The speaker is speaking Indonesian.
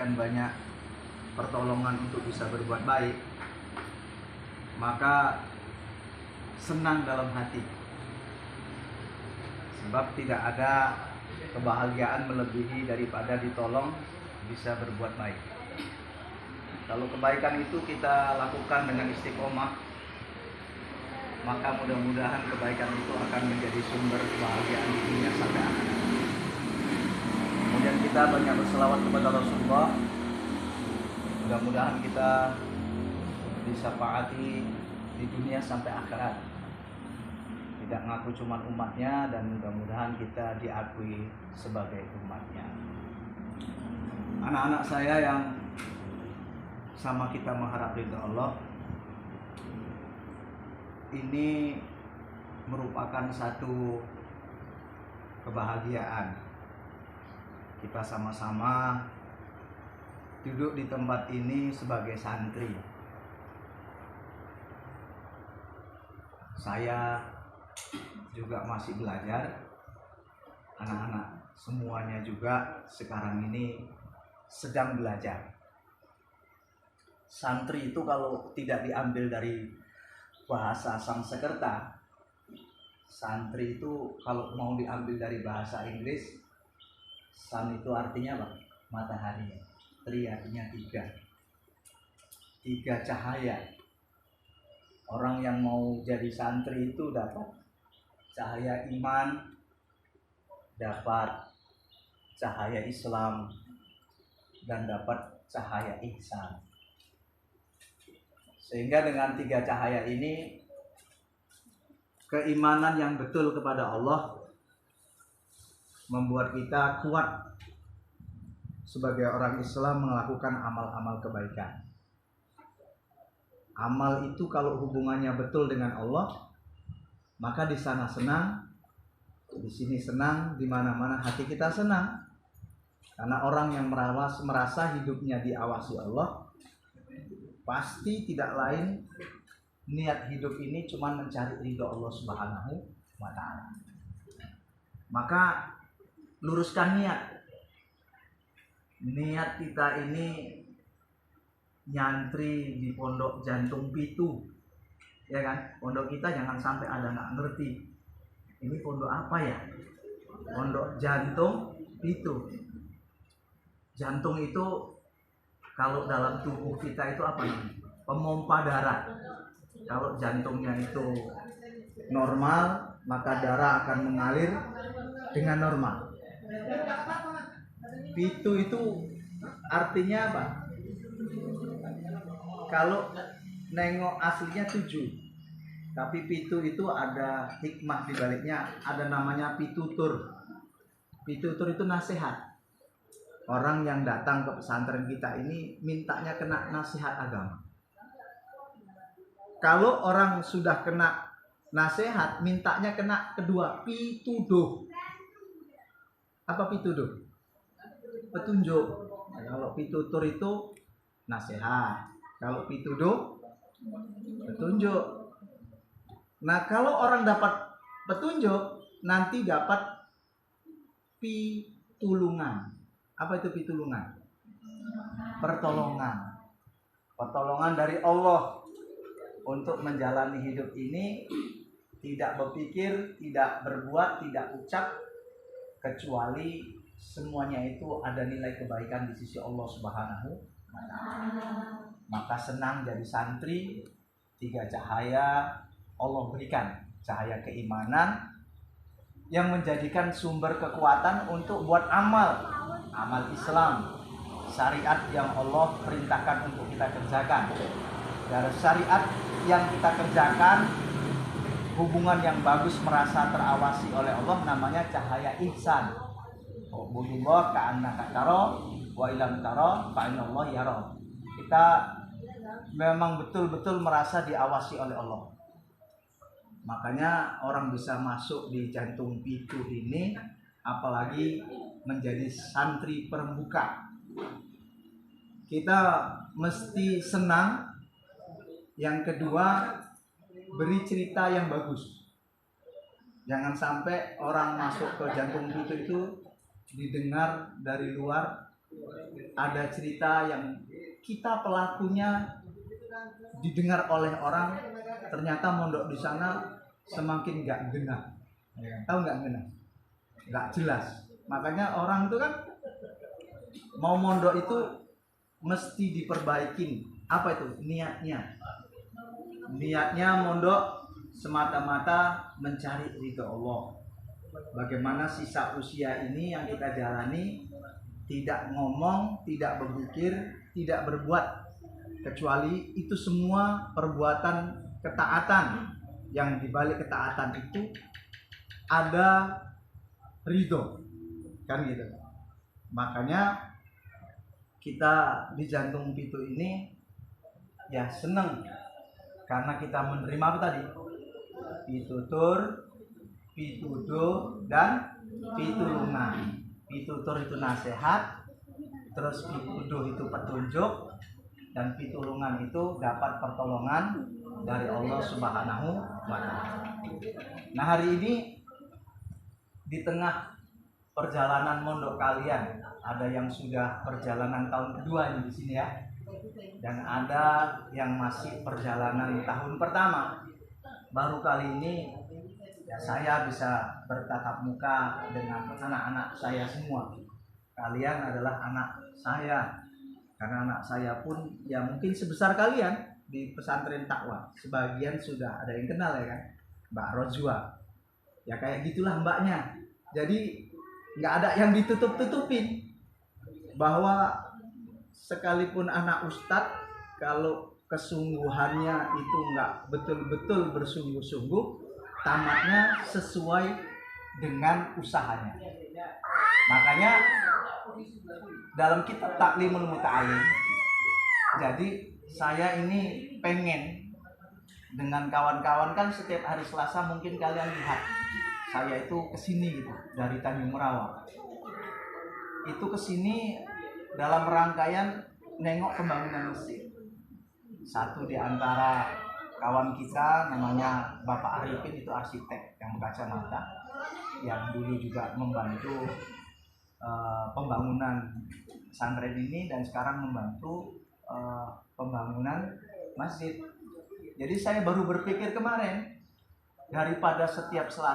diberikan banyak pertolongan untuk bisa berbuat baik, maka senang dalam hati. Sebab tidak ada kebahagiaan melebihi daripada ditolong bisa berbuat baik. Kalau kebaikan itu kita lakukan dengan istiqomah, maka mudah-mudahan kebaikan itu akan menjadi sumber kebahagiaan di dunia sampai akhirat. Kemudian kita banyak berselawat kepada Rasulullah. Mudah-mudahan kita disyafaati di dunia sampai akhirat. Tidak ngaku cuma umatnya, dan mudah-mudahan kita diakui sebagai umatnya. Anak-anak saya yang sama kita mengharap ridha Allah, ini merupakan satu kebahagiaan. Kita sama-sama duduk di tempat ini sebagai santri. Saya juga masih belajar, anak-anak semuanya juga sekarang ini sedang belajar. Santri itu kalau tidak diambil dari bahasa Sanskerta, santri itu kalau mau diambil dari bahasa Inggris, sun itu artinya apa? Matahari. Tri artinya tiga cahaya. Orang yang mau jadi santri itu dapat cahaya iman, dapat cahaya Islam, dan dapat cahaya ihsan. Sehingga dengan tiga cahaya ini, keimanan yang betul kepada Allah membuat kita kuat sebagai orang Islam melakukan amal-amal kebaikan. Amal itu kalau hubungannya betul dengan Allah, maka di sana senang, di sini senang, di mana-mana hati kita senang. Karena orang yang merasa hidupnya diawasi Allah, pasti tidak lain niat hidup ini cuma mencari ridho Allah Subhanahu wa Ta'ala. Maka luruskan niat. Niat kita ini nyantri di pondok Jantung Pitu, ya kan? Pondok kita jangan sampai ada nggak ngerti ini pondok apa ya? Pondok Jantung Pitu. Jantung itu kalau dalam tubuh kita itu apa namanya? Pemompa darah. Kalau jantungnya itu normal, maka darah akan mengalir dengan normal. Pitu itu artinya apa? Kalau nengok aslinya 7, tapi pitu itu ada hikmah di baliknya, ada namanya pitutur. Pitutur itu nasihat. Orang yang datang ke pesantren kita ini mintanya kena nasihat agama. Kalau orang sudah kena nasihat, mintanya kena kedua, pituduh. Apa pituduh? Petunjuk. Nah, kalau pitutur itu nasihat. Kalau pituduh, petunjuk. Nah, kalau orang dapat petunjuk, nanti dapat pitulungan. Apa itu pitulungan? Pertolongan. Pertolongan dari Allah untuk menjalani hidup ini, tidak berpikir, tidak berbuat, tidak ucap, kecuali semuanya itu ada nilai kebaikan di sisi Allah Subhanahu wa Ta'ala. Maka senang jadi santri, tiga cahaya Allah berikan. Cahaya keimanan yang menjadikan sumber kekuatan untuk buat amal Islam, syariat yang Allah perintahkan untuk kita kerjakan. Dari syariat yang kita kerjakan, hubungan yang bagus merasa terawasi oleh Allah, namanya cahaya ihsan. Ubudullah ka'annaka tara wa ilam tara fa innallaha yara. Kita memang betul-betul merasa diawasi oleh Allah. Makanya orang bisa masuk di Jantung Pitu ini, apalagi menjadi santri permuka. Kita mesti senang. Yang kedua, beri cerita yang bagus. Jangan sampai orang masuk ke Jantung Pitu itu didengar dari luar ada cerita yang kita pelakunya didengar oleh orang, ternyata mondok di sana semakin nggak genah. Tahu nggak genah? Nggak jelas. Makanya orang itu kan mau mondok itu mesti diperbaikin. Apa itu? Niatnya mondok semata-mata mencari ridho Allah. Bagaimana sisa usia ini yang kita jalani, tidak ngomong, tidak berpikir, tidak berbuat, kecuali itu semua perbuatan ketaatan, yang dibalik ketaatan itu ada ridho, kan gitu. Makanya kita di Jantung Pitu ini ya seneng karena kita menerima apa tadi? Pitutur, pituduh, dan pitulungan. Pitutur itu nasihat, terus pituduh itu petunjuk, dan pitulungan itu dapat pertolongan dari Allah Subhanahu wa Ta'ala. Nah, hari ini di tengah perjalanan mondok kalian, ada yang sudah perjalanan tahun kedua ini di sini ya, dan ada yang masih perjalanan tahun pertama. Baru kali ini ya saya bisa bertatap muka dengan anak-anak saya semua. Kalian adalah anak saya, karena anak saya pun ya mungkin sebesar kalian di pesantren Taqwa. Sebagian sudah ada yang kenal ya kan, Mbak Rozwa. Ya kayak gitulah mbaknya. Jadi nggak ada yang ditutup-tutupin, bahwa sekalipun anak ustadz, kalau kesungguhannya itu nggak betul-betul bersungguh-sungguh, tamatnya sesuai dengan usahanya. Makanya dalam kitab Taklimul Muta'alim, jadi saya ini pengen dengan kawan-kawan, kan setiap hari Selasa mungkin kalian lihat saya itu kesini gitu dari Tanjung Merawa. Itu kesini dalam rangkaian nengok pembangunan masjid. Satu di antara kawan kita namanya Bapak Arifin, itu arsitek yang berkacamata, yang dulu juga membantu pembangunan pesantren ini dan sekarang membantu pembangunan masjid. Jadi saya baru berpikir kemarin, daripada setiap Selasa